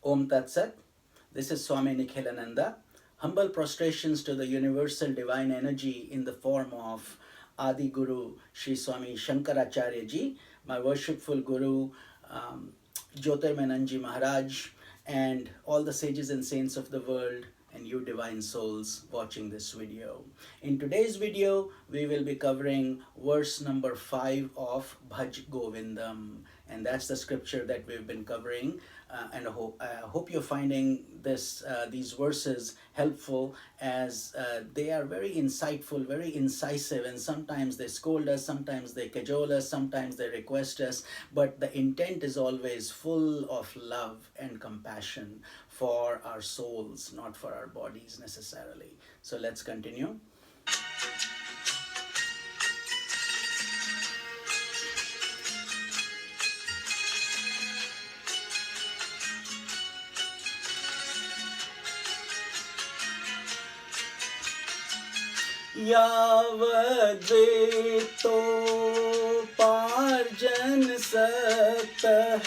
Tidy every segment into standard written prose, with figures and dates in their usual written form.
Om Tat Sat. This is Swami Nikhilananda. Humble prostrations to the universal divine energy in the form of Adi Guru Sri Swami Shankaracharya Ji, my worshipful Guru Jyotirmananji Maharaj, and all the sages and saints of the world, and you divine souls watching this video. In today's video, we will be covering verse number 5 of Bhaj Govindam, and that's the scripture that we've been covering. And I hope you're finding these verses helpful, as they are very insightful, very incisive, and sometimes they scold us, sometimes they cajole us, sometimes they request us, but the intent is always full of love and compassion for our souls, not for our bodies necessarily. So let's continue. यावद्वेतोपार्जन सक्तः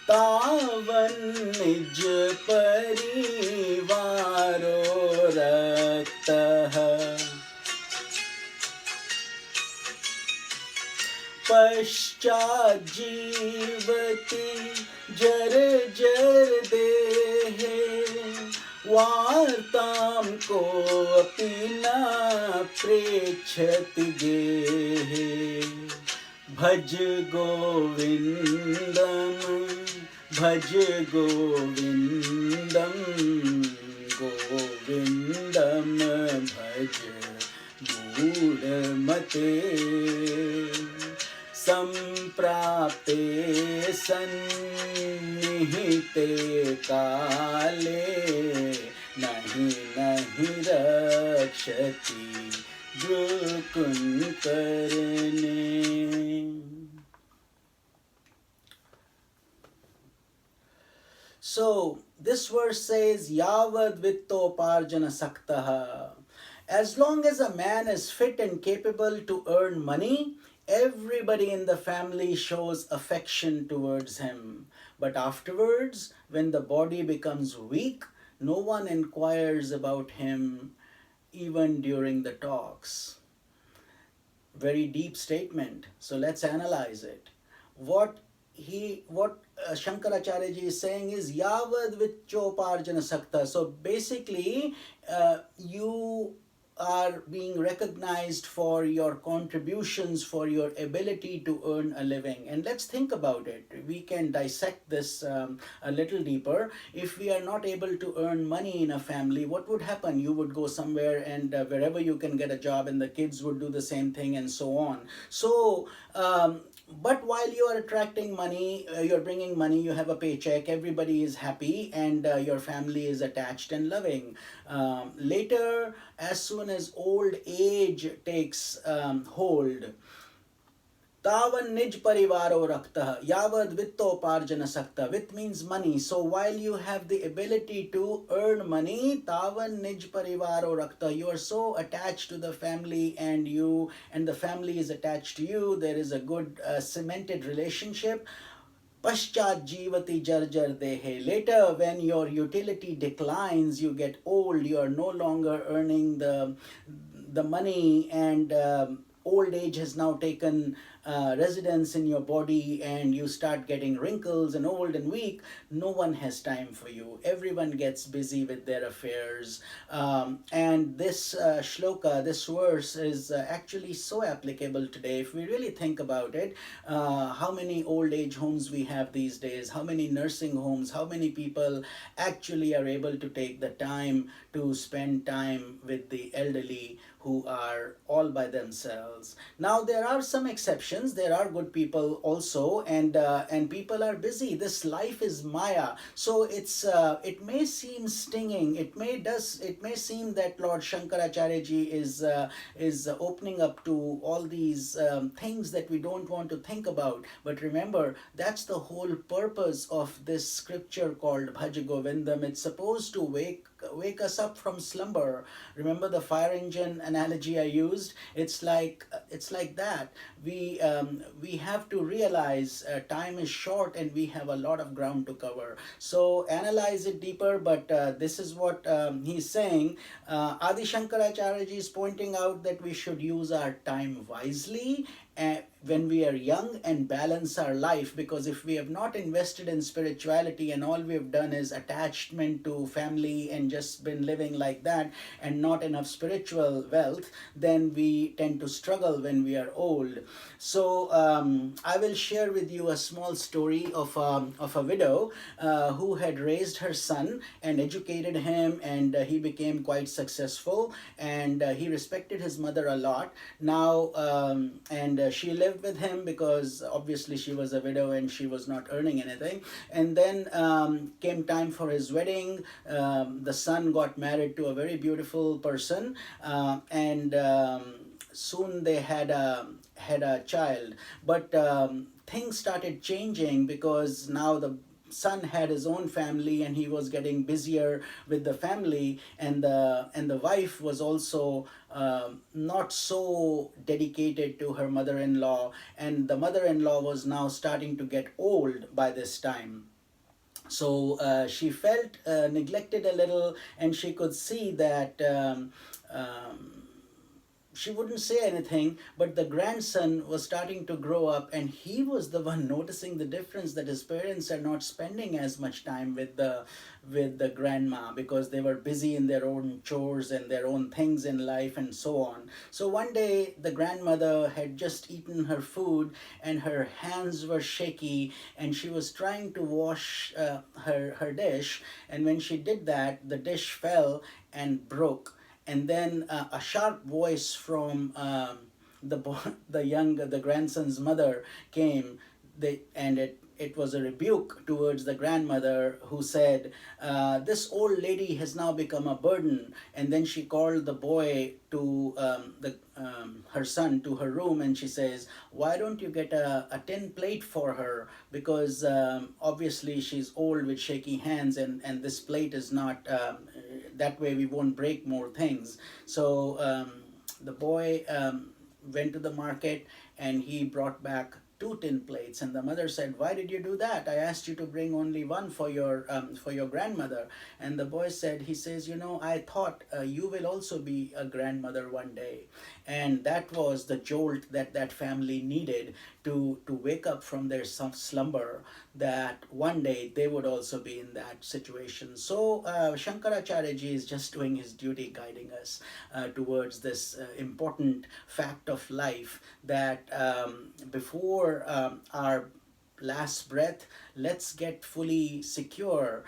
तावन् निज परिवारो रक्तः पश्चाज्जीवति जर्जर देहे वार्तां कोऽपि न प्रेक्षति गेहे भज गोविन्दं भज गोविन्दं गोविन्दं भज मूढमते सम्प्राप्ते सन्निहिते काले नहि नहि रक्षति दुःखकरणे. So this verse says Yavad vittoparjana saktaha. As long as a man is fit and capable to earn money, everybody in the family shows affection towards him. But afterwards, when the body becomes weak, no one inquires about him even during the talks. Very deep statement. So let's analyze it. What Shankaracharya ji is saying is Yavad Vichoparjana Sakta. So basically, you are being recognized for your contributions, for your ability to earn a living. And let's think about it. We can dissect this a little deeper. If we are not able to earn money in a family, what would happen? You would go somewhere, and wherever you can get a job, and the kids would do the same thing, and so on. So but while you are attracting money, you're bringing money, you have a paycheck, everybody is happy, and your family is attached and loving. Later, as soon as old age takes hold, Tavan nij parivaro raktah, yavad vittoparjana sakta. Vit means money. So while you have the ability to earn money, tavan nij parivaro raktah, you are so attached to the family, and the family is attached to you. There is a good cemented relationship. Paschat jivati jarjar dehe. Later, when your utility declines, you get old, you are no longer earning the money, and old age has now taken residence in your body, and you start getting wrinkles and old and weak. No one has time for you. Everyone gets busy with their affairs. And this shloka, this verse, is actually so applicable today. If we really think about it, how many old age homes we have these days, how many nursing homes, how many people actually are able to take the time to spend time with the elderly who are all by themselves. Now there are some exceptions. There are good people also, and people are busy. This life is Maya, so it may seem stinging. It may seem that Lord Shankaracharya ji is opening up to all these things that we don't want to think about. But remember, that's the whole purpose of this scripture called Bhaj Govindam. It's supposed to wake wake us up from slumber. Remember the fire engine analogy I used? It's like that. We have to realize time is short and we have a lot of ground to cover. So analyze it deeper. But this is what he's saying. Adi Shankaracharya ji is pointing out that we should use our time wisely when we are young and balance our life, because if we have not invested in spirituality and all we have done is attachment to family and just been living like that and not enough spiritual wealth, then we tend to struggle when we are old. So I will share with you a small story of a widow who had raised her son and educated him, and he became quite successful, and he respected his mother a lot. Now and she lived with him because obviously she was a widow and she was not earning anything. And then came time for his wedding. The son got married to a very beautiful person, and soon they had a child. But things started changing because now the son had his own family and he was getting busier with the family, and the wife was also not so dedicated to her mother-in-law, and the mother-in-law was now starting to get old by this time. So she felt neglected a little, and she could see that she wouldn't say anything, but the grandson was starting to grow up, and he was the one noticing the difference that his parents are not spending as much time with the grandma because they were busy in their own chores and their own things in life and so on. So one day the grandmother had just eaten her food and her hands were shaky, and she was trying to wash her dish, and when she did that, the dish fell and broke. And then a sharp voice from the grandson's mother came. And it was a rebuke towards the grandmother, who said, this old lady has now become a burden. And then she called the boy to her son to her room, and she says, why don't you get a tin plate for her, because obviously she's old with shaky hands, and this plate is not that way we won't break more things. So the boy went to the market and he brought back two tin plates, and the mother said, why did you do that? I asked you to bring only one for your grandmother. And the boy said, he says, I thought you will also be a grandmother one day. And that was the jolt that family needed to wake up from their slumber, that one day they would also be in that situation. So Shankaracharya ji is just doing his duty, guiding us towards this important fact of life, that before our last breath, let's get fully secure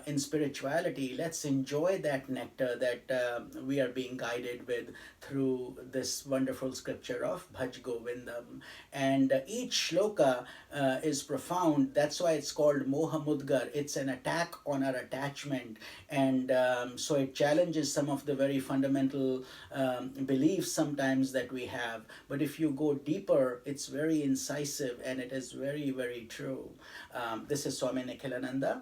in spirituality. Let's enjoy that nectar that we are being guided with through this wonderful scripture of Bhaj Govindam. And each shloka is profound. That's why it's called Moha Mudgar. It's an attack on our attachment. And so it challenges some of the very fundamental beliefs sometimes that we have. But if you go deeper, it's very incisive and it is very, very true. This is Swami Nikhilananda.